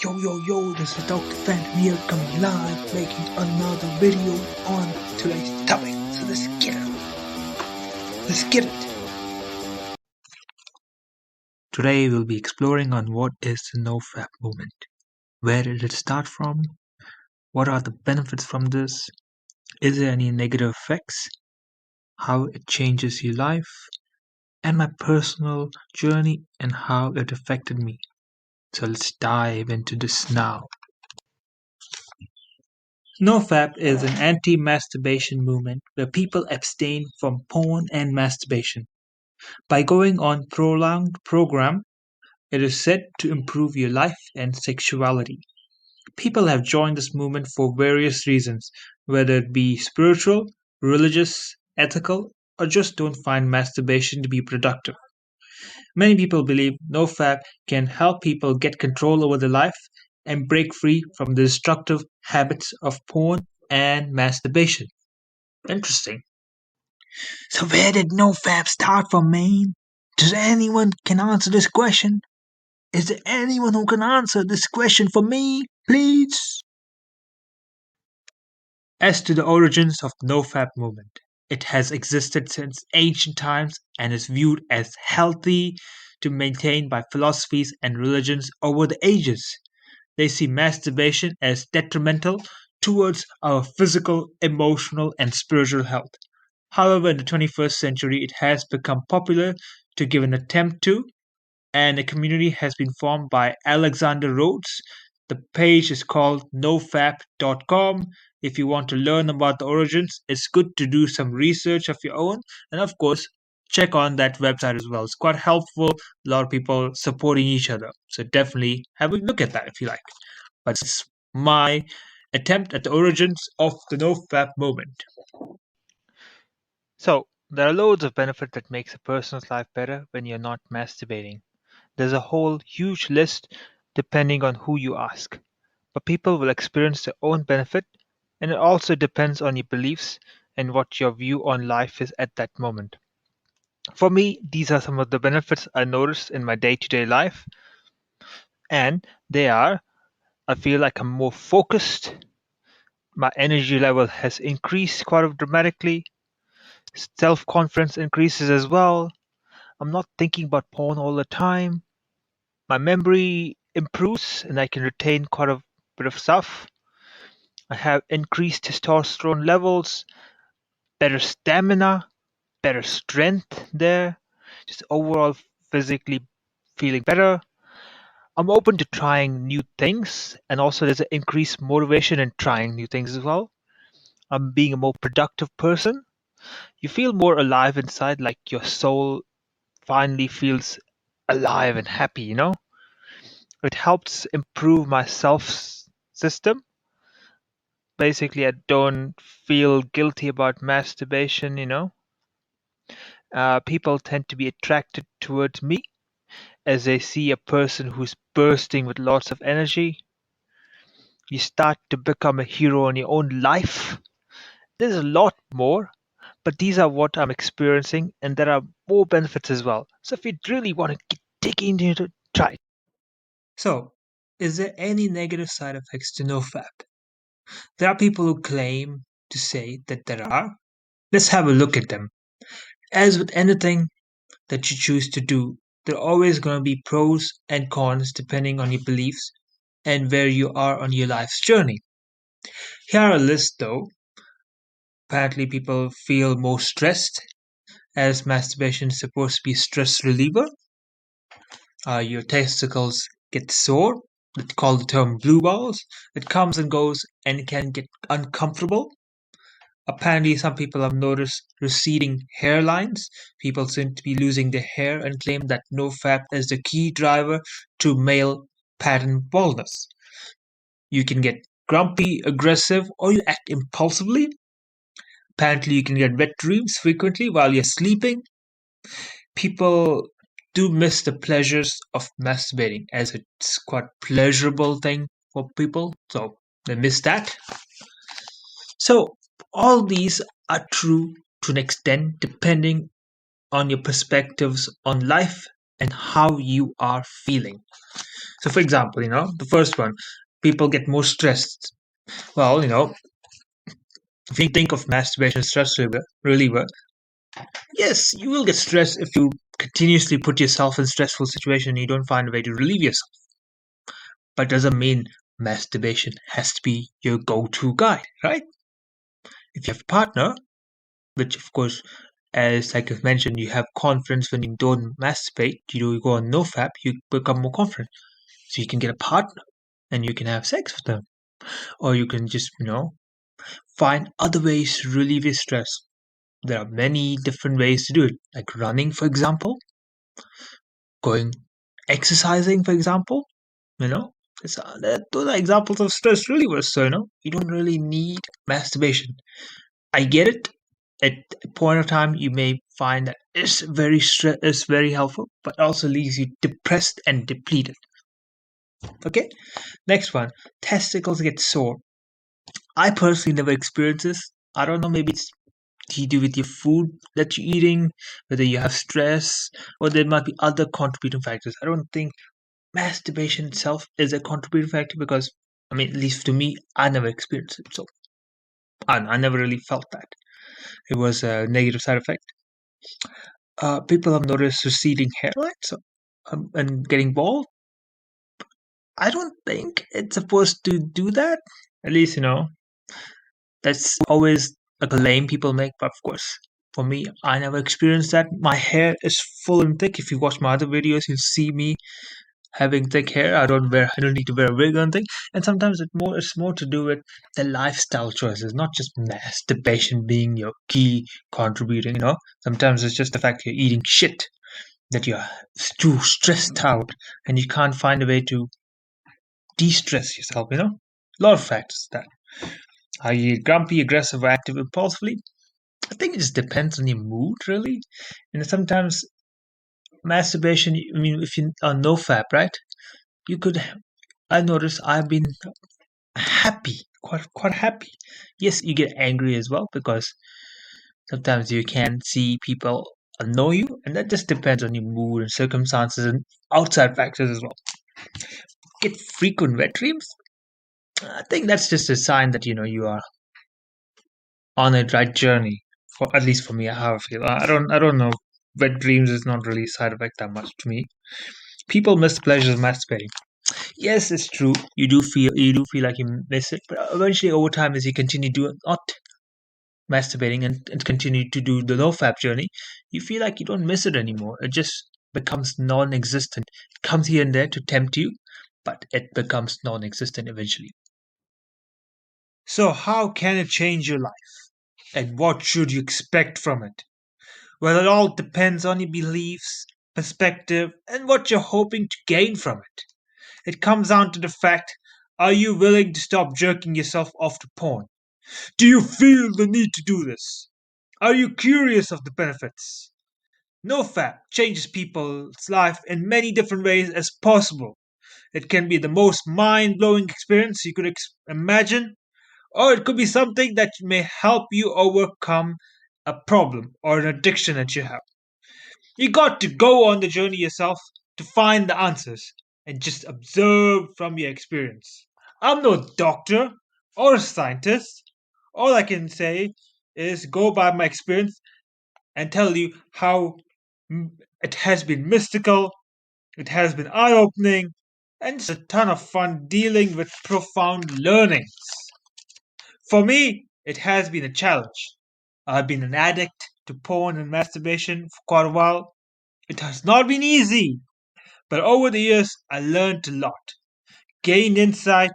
Yo, this is Dr. Phantom here coming live, making another video on today's topic. So let's get it. Let's get it. Today we'll be exploring on what is the NoFap movement. Where did it start from? What are the benefits from this? Is there any negative effects? How it changes your life? And my personal journey and how it affected me. So let's dive into this now. NoFap is an anti-masturbation movement where people abstain from porn and masturbation. By going on prolonged program, it is said to improve your life and sexuality. People have joined this movement for various reasons, whether it be spiritual, religious, ethical, or just don't find masturbation to be productive. Many people believe NoFap can help people get control over their life and break free from the destructive habits of porn and masturbation. Interesting. So where did NoFap start from, man? Does anyone can answer this question? Is there anyone who can answer this question for me, please? As to the origins of the NoFap movement, it has existed since ancient times and is viewed as healthy to maintain by philosophies and religions over the ages. They see masturbation as detrimental towards our physical, emotional, and spiritual health. However, in the 21st century, it has become popular to give an attempt to, and a community has been formed by Alexander Rhodes. The page is called nofap.com. If you want to learn about the origins, it's good to do some research of your own, and of course, check on that website as well. It's quite helpful. A lot of people supporting each other. So definitely have a look at that if you like. But it's my attempt at the origins of the NoFap movement. So, there are loads of benefits that makes a person's life better when you're not masturbating. There's a whole huge list depending on who you ask. But people will experience their own benefit, and it also depends on your beliefs and what your view on life is at that moment. For me, these are some of the benefits I notice in my day-to-day life, and they are I feel like I'm more focused, my energy level has increased quite dramatically, self-confidence increases as well. I'm not thinking about porn all the time. My memory improves and I can retain quite a bit of stuff. I have increased testosterone levels, better stamina, better strength there, just overall physically feeling better. I'm open to trying new things, and also there's an increased motivation in trying new things as well. I'm being a more productive person. You feel more alive inside, like your soul finally feels alive and happy, you know? It helps improve my system. Basically, I don't feel guilty about masturbation, you know? People tend to be attracted towards me as they see a person who's bursting with lots of energy. You start to become a hero in your own life. There's a lot more, but these are what I'm experiencing, and there are more benefits as well. So if you really want to dig into it, try it. So, is there any negative side effects to NoFap? There are people who claim to say that there are. Let's have a look at them. As with anything that you choose to do, there are always going to be pros and cons depending on your beliefs and where you are on your life's journey. Here are a list though. Apparently, people feel more stressed as masturbation is supposed to be a stress reliever. Your testicles get sore. It's called the term blue balls. It comes and goes and can get uncomfortable. Apparently, some people have noticed receding hairlines. People seem to be losing their hair and claim that NoFap is the key driver to male pattern baldness. You can get grumpy, aggressive, or you act impulsively. Apparently, you can get wet dreams frequently while you're sleeping. People do miss the pleasures of masturbating as it's quite pleasurable thing for people, so they miss that. So all these are true to an extent depending on your perspectives on life and how you are feeling. So, for example, the first one, people get more stressed. Well, if you think of masturbation stress reliever, yes, you will get stressed if you continuously put yourself in stressful situation and you don't find a way to relieve yourself. But doesn't mean masturbation has to be your go-to guide, right? If you have a partner, which of course, as like I've mentioned, you have confidence when you don't masturbate, you go on NoFap, you become more confident. So you can get a partner and you can have sex with them. Or you can just, find other ways to relieve your stress. There are many different ways to do it, like running, for example, going exercising, for example. You know, those are examples of stress relievers. So you don't really need masturbation. I get it. At a point of time, you may find that it's very helpful, but also leaves you depressed and depleted. Okay, next one: testicles get sore. I personally never experienced this. I don't know. Maybe it's to do with your food that you're eating, whether you have stress, or there might be other contributing factors. I don't think masturbation itself is a contributing factor because, I mean, at least to me, I never experienced it. So I never really felt that. It was a negative side effect. People have noticed receding hairline and getting bald. I don't think it's supposed to do that. At least, that's always a claim people make, but of course, for me, I never experienced that. My hair is full and thick. If you watch my other videos, you'll see me having thick hair. I don't need to wear a wig or anything. And sometimes it's more to do with the lifestyle choices, not just masturbation being your key contributing, Sometimes it's just the fact you're eating shit, that you're too stressed out and you can't find a way to de-stress yourself. A lot of factors that. Are you grumpy, aggressive, or active impulsively? I think it just depends on your mood, really. Sometimes masturbation, I mean, if you are NoFap, right? You could, I notice I've been happy, quite happy. Yes, you get angry as well because sometimes you can see people annoy you, and that just depends on your mood and circumstances and outside factors as well. Get frequent wet dreams. I think that's just a sign that you are on a right journey. For at least for me, how I feel. I don't know. Wet dreams is not really a side effect that much to me. People miss the pleasures of masturbating. Yes, it's true. You do feel like you miss it, but eventually, over time, as you continue doing not masturbating and continue to do the NoFap journey, you feel like you don't miss it anymore. It just becomes non-existent. It comes here and there to tempt you, but it becomes non-existent eventually. So, how can it change your life? And what should you expect from it? Well, it all depends on your beliefs, perspective, and what you're hoping to gain from it. It comes down to the fact, are you willing to stop jerking yourself off to porn? Do you feel the need to do this? Are you curious of the benefits? NoFap changes people's life in many different ways as possible. It can be the most mind blowing experience you could imagine, or it could be something that may help you overcome a problem or an addiction that you have. You got to go on the journey yourself to find the answers and just observe from your experience. I'm no doctor or scientist. All I can say is go by my experience and tell you how it has been mystical, it has been eye opening, and it's a ton of fun dealing with profound learnings. For me, it has been a challenge. I've been an addict to porn and masturbation for quite a while. It has not been easy, but over the years I learned a lot, gained insight,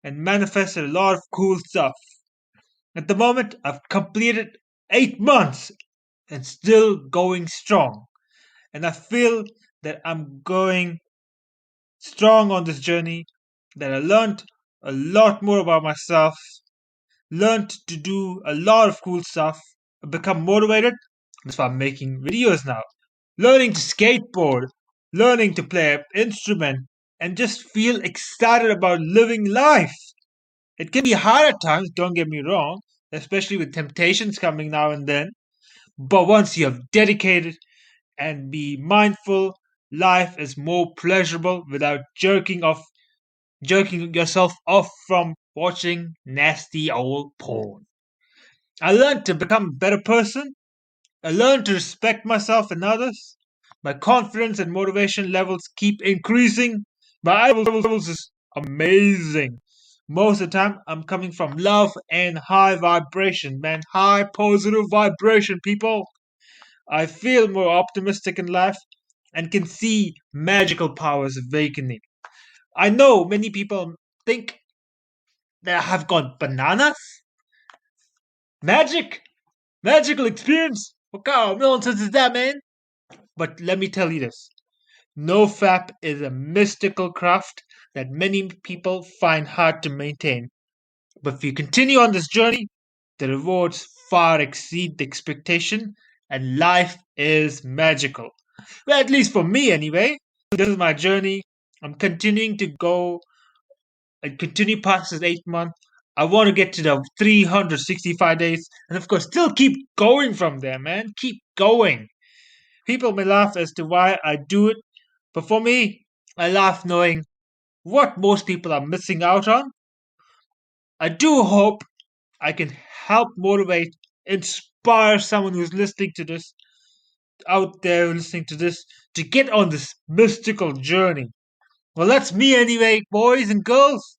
and manifested a lot of cool stuff. At the moment, I've completed 8 months and still going strong. And I feel that I'm going strong on this journey, that I learned a lot more about myself, learned to do a lot of cool stuff, become motivated. That's why I'm making videos now. Learning to skateboard, learning to play an instrument, and just feel excited about living life. It can be hard at times, don't get me wrong, especially with temptations coming now and then. But once you have dedicated and be mindful life is more pleasurable without jerking yourself off from watching nasty old porn. I learned to become a better person. I learned to respect myself and others. My confidence and motivation levels keep increasing. My eye levels is amazing. Most of the time, I'm coming from love and high vibration, man. High positive vibration, people. I feel more optimistic in life and can see magical powers awakening. I know many people think that I have gone bananas. Magic? Magical experience? What kind of nonsense is that, man? But let me tell you this. NoFap is a mystical craft that many people find hard to maintain. But if you continue on this journey, the rewards far exceed the expectation, and life is magical. Well, at least for me, anyway. This is my journey. I'm continuing to go and continue past this 8 month. I want to get to the 365 days, and of course, still keep going from there, man. Keep going. People may laugh as to why I do it, but for me, I laugh knowing what most people are missing out on. I do hope I can help motivate, inspire someone who's listening to this, out there listening to this, to get on this mystical journey. Well, that's me anyway, boys and girls.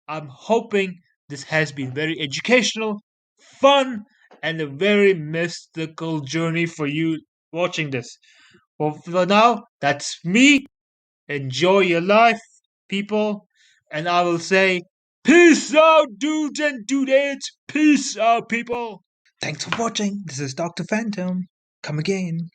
I'm hoping this has been very educational, fun, and a very mystical journey for you watching this. Well, for now, that's me. Enjoy your life, people. And I will say, peace out, dudes and dudettes. Peace out, people. Thanks for watching. This is Dr. Phantom. Come again.